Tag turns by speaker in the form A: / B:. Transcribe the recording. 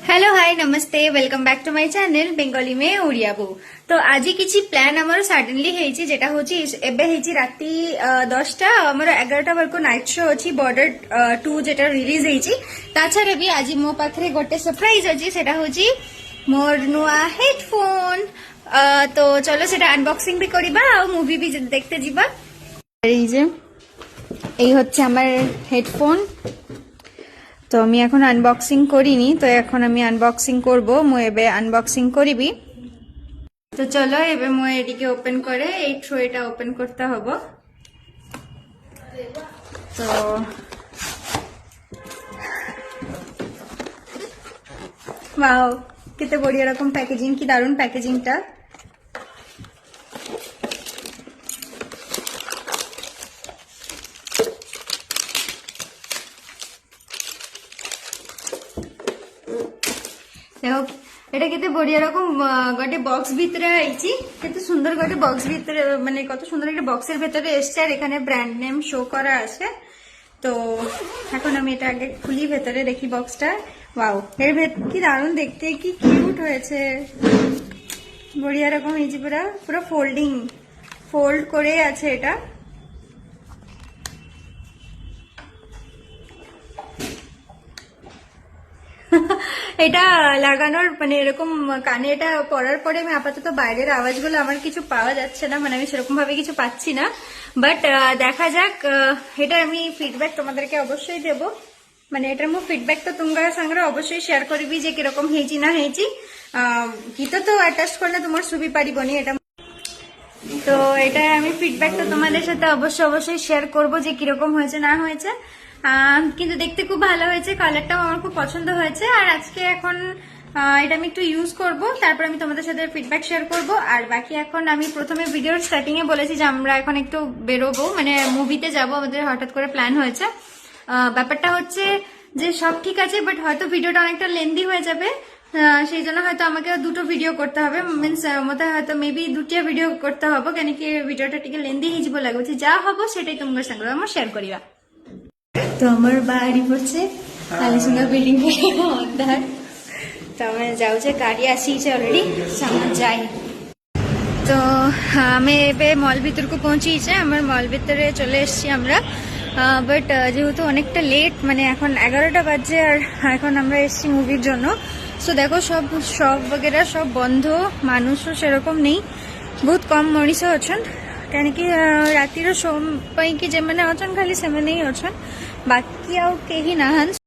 A: Hello hi नमस्ते welcome back to my channel Bengali में ओडिया बो। तो आज किसी प्लान आमर सडनली हेची जेटा होची एबे हेची राती 10टा आमर 11टा बरको नाइट शो अछि बॉर्डर 2 जेटा रिलीज हेची ताछारे भी आज मो पाखरे गोटे सरप्राइज अछि सेटा होची मोर नुआ हेडफोन। तो चलो सेटा अनबॉक्सिंग भी करिबा आ मूवी भी देखते जिबा। এই যে এই হচ্ছে আমার হেডফোন। তো আমি এখন আনবক্সিং করিনি, তো এখন আমি আনবক্সিং করব। মু এবে আনবক্সিং করিবি। তো চলো এবে মু এদিকে ওপেন করে এই ট্রেটা ওপেন করতে হবে। তো ওয়াও কিতে বড়িয়া রকম প্যাকেজিং, কি দারুণ প্যাকেজিংটা। এটা কেতে বড়িয়া রকম গোটে বক্স ভিতরে আইছি, কত সুন্দর গোটে বক্স ভিতরে, মানে কত সুন্দর একটা বক্সের ভিতরে এসছে আর এখানে ব্র্যান্ড নেম শো করা আছে। তো এখন আমি এটা আগে খুলি, ভেতরে দেখি বক্সটা। ওয়াও এর ভেতর কি দারুণ দেখতে, কি কিউট হয়েছে, বড়িয়া রকম হয়েছে, পুরো পুরো ফোল্ড করে আছে এটা। এটা লাগানোর মানে এরকম কানে এটা পরার পরে আমি আপাতত বাইরের আওয়াজগুলো আমার কিছু পাওয়া যাচ্ছে না, মানে আমি সেরকম ভাবে কিছু পাচ্ছি না। বাট দেখা যাক, এটা আমি ফিডব্যাক তোমাদেরকে অবশ্যই দেব। মানে এটার মো ফিডব্যাক তো তোমার সঙ্গে অবশ্যই শেয়ার করবি যে কিরকম হয়েছি না হয়েছি। গীত তো অ্যাটাচ করলে তোমার সুবি পারিবনি এটা। তো এটা আমি ফিডব্যাক তো তোমাদের সাথে অবশ্যই শেয়ার করব যে কিরকম হয়েছে না হয়েছে। কিন্তু দেখতে খুব ভালো হয়েছে, কালারটাও আমার খুব পছন্দ হয়েছে। আর আজকে এখন এটা আমি একটু ইউজ করব, তারপর আমি তোমাদের সাথে ফিডব্যাক শেয়ার করব। আর বাকি এখন আমি প্রথমে ভিডিওর স্টার্টিং এ বলেছি যে আমরা এখন একটু বেরোবো, মানে মুভিতে যাব, আমাদের হঠাৎ করে প্ল্যান হয়েছে। ব্যাপারটা হচ্ছে যে সব ঠিক আছে, বাট হয়তো ভিডিওটা অনেকটা লেন্দি হয়ে যাবে, সেই জন্য হয়তো আমাকে দুটো ভিডিও করতে হবে। মিনস মতে হয়তো মেবি দুটিয়া ভিডিও করতে হবে, কেন কি ভিডিওটা টিকে লেন্দি হয়ে লাগুছে। যা হবো সেটাই তোমাদের সঙ্গে আমার শেয়ার করিবা। তো আমার বাড়ি পড়ছে কালীসিংহা বিল্ডিং অন্ধার। তো আমি যাওছে, গাড়ি আসিছে অলরেডি, সামনে যাই। তো আমি এবে মল ভিতরকু পৌঁছিছে, আমার মল ভিতরে চলে এসছি আমরা। বাট যেহেতু অনেকটা লেট, মানে এখন 11টা বাজে আর এখন আমরা এসছি মুভির জন্য। সো দেখো সব বগেরা সব বন্ধ, মানুষও সেরকম নেই, বহুত কম মଣିଷ অছন, କାହିଁକି ରାତିର ଶୋ ପାଇଁ କି ଯେମାନେ ଅଛନ୍ ଖାଲି ସେମାନେ ହିଁ ଅଛନ୍, ବାକି ଆଉ କେହି ନାହାନ୍ତି।